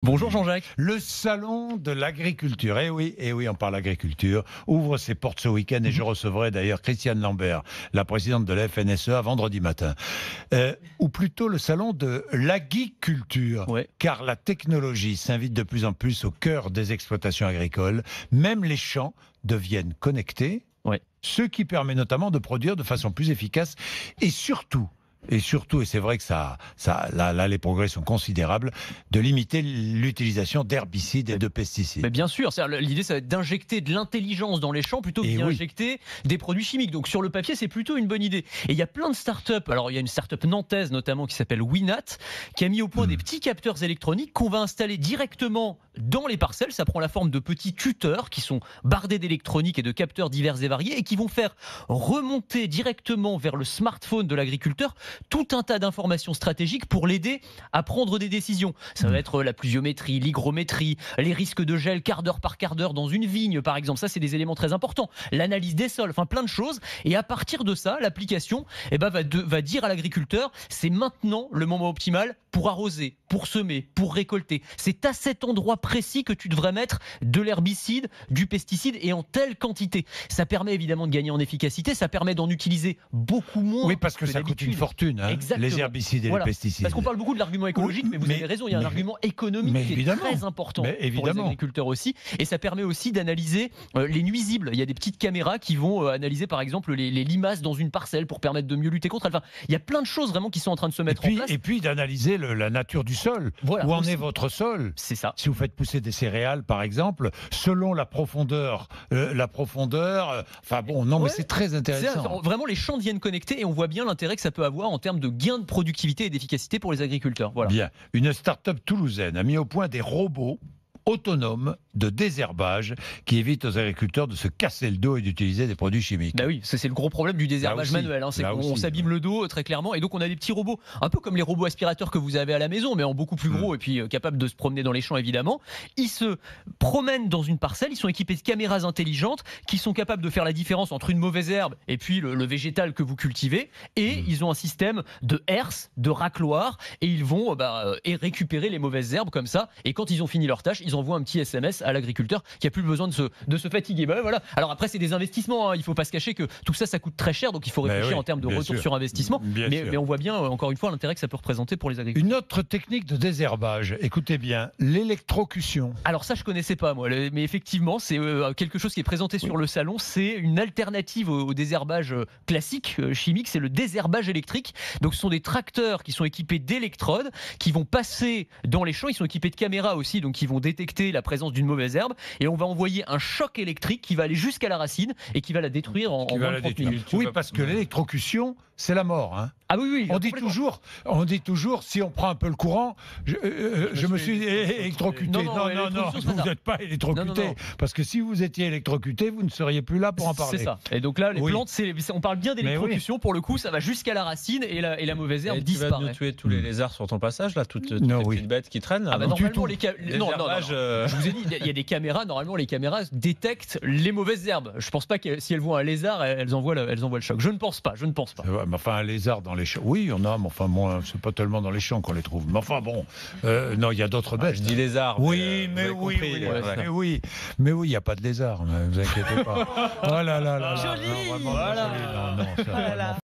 Bonjour Jean-Jacques. Le salon de l'agriculture, eh oui, on parle agriculture, ouvre ses portes ce week-end et je recevrai d'ailleurs Christiane Lambert, la présidente de la FNSEA, vendredi matin. Ou plutôt le salon de l'aguiculture, Ouais. car la technologie s'invite de plus en plus au cœur des exploitations agricoles. Même les champs deviennent connectés, Ouais. ce qui permet notamment de produire de façon plus efficace et surtout, et c'est vrai que là, les progrès sont considérables, de limiter l'utilisation d'herbicides et de pesticides. Mais bien sûr, l'idée ça va être d'injecter de l'intelligence dans les champs plutôt que Et d'y oui. injecter des produits chimiques. Donc sur le papier, c'est plutôt une bonne idée. Et il y a plein de startups. Alors il y a une startup nantaise notamment qui s'appelle Winat, qui a mis au point des petits capteurs électroniques qu'on va installer directement dans les parcelles. Ça prend la forme de petits tuteurs qui sont bardés d'électronique et de capteurs divers et variés et qui vont faire remonter directement vers le smartphone de l'agriculteur tout un tas d'informations stratégiques pour l'aider à prendre des décisions. Ça va être la pluviométrie, l'hygrométrie, les risques de gel quart d'heure par quart d'heure dans une vigne, par exemple. Ça, c'est des éléments très importants. L'analyse des sols, enfin plein de choses. Et à partir de ça, l'application va dire à l'agriculteur, c'est maintenant le moment optimal pour arroser, pour semer, pour récolter. C'est à cet endroit précis que tu devrais mettre de l'herbicide, du pesticide et en telle quantité. Ça permet évidemment de gagner en efficacité, ça permet d'en utiliser beaucoup moins. Oui, parce que ça coûte une fortune, hein, Exactement. les herbicides et Voilà. les pesticides. Parce qu'on parle beaucoup de l'argument écologique, Oui, mais vous avez raison, il y a un argument économique qui est évidemment. très important Mais pour les évidemment. agriculteurs aussi. Et ça permet aussi d'analyser les nuisibles. Il y a des petites caméras qui vont analyser par exemple les limaces dans une parcelle pour permettre de mieux lutter contre elles. Enfin, il y a plein de choses vraiment qui sont en train de se mettre en place. Et puis d'analyser la nature du sol. Voilà, Où en aussi. est votre sol? C'est ça. Si vous faites pousser des céréales, par exemple, selon la profondeur, enfin bon, non, mais Ouais. c'est très intéressant. Vraiment, les champs deviennent connectés et on voit bien l'intérêt que ça peut avoir en termes de gains de productivité et d'efficacité pour les agriculteurs. Voilà. Bien. Une start-up toulousaine a mis au point des robots autonomes de désherbage qui évitent aux agriculteurs de se casser le dos et d'utiliser des produits chimiques. Bah oui, c'est le gros problème du désherbage aussi, manuel. C'est là qu'on aussi. s'abîme le dos très clairement. Et donc on a des petits robots, un peu comme les robots aspirateurs que vous avez à la maison, mais en beaucoup plus gros et puis capables de se promener dans les champs évidemment. Ils se promènent dans une parcelle, ils sont équipés de caméras intelligentes qui sont capables de faire la différence entre une mauvaise herbe et puis le végétal que vous cultivez. Et ils ont un système de herse, de racloir, et ils vont et récupérer les mauvaises herbes comme ça. Et quand ils ont fini leur tâche, ils envoient un petit SMS à l'agriculteur qui a plus besoin de se fatiguer. Voilà. Alors après, c'est des investissements. Il ne faut pas se cacher que tout ça, ça coûte très cher. Donc il faut réfléchir en termes de retour sur investissement. Mais on voit bien, encore une fois, l'intérêt que ça peut représenter pour les agriculteurs. Une autre technique de désherbage, écoutez bien, l'électrocution. Alors ça, je connaissais pas moi, mais effectivement, c'est quelque chose qui est présenté sur le salon. C'est une alternative au désherbage classique chimique. C'est le désherbage électrique. Donc ce sont des tracteurs qui sont équipés d'électrodes, qui vont passer dans les champs. Ils sont équipés de caméras aussi, donc qui vont détecter la présence d'une mauvaise herbe. Et on va envoyer un choc électrique qui va aller jusqu'à la racine et qui va la détruire en moins de 30 minutes. Oui, parce que l'électrocution, c'est la mort. Hein. Ah oui, On dit toujours, si on prend un peu le courant, je me suis électrocuté. Non, vous n'êtes pas électrocuté. Non. Parce que si vous étiez électrocuté, vous ne seriez plus là pour en parler. C'est ça. Et donc là, les plantes, on parle bien d'électrocution. Pour le coup, ça va jusqu'à la racine et la mauvaise herbe disparaît. Tu vas nous tuer tous les lézards sur ton passage, là, toutes les petites bêtes qui traînent. Là, Normalement, je vous ai dit, il y a des caméras. Normalement, les caméras détectent les mauvaises herbes. Je pense pas que si elles voient un lézard, elles envoient le choc. Je ne pense pas. Ouais, mais enfin, un lézard dans les champs. Oui, il y en a, mais enfin, bon, c'est pas tellement dans les champs qu'on les trouve. Mais enfin, bon, non, il y a d'autres bêtes. Je dis lézard. Oui, mais oui, il n'y a pas de lézard. Ne vous inquiétez pas. Oh là là là. Joli. Vraiment, joli. Non, ça, vraiment.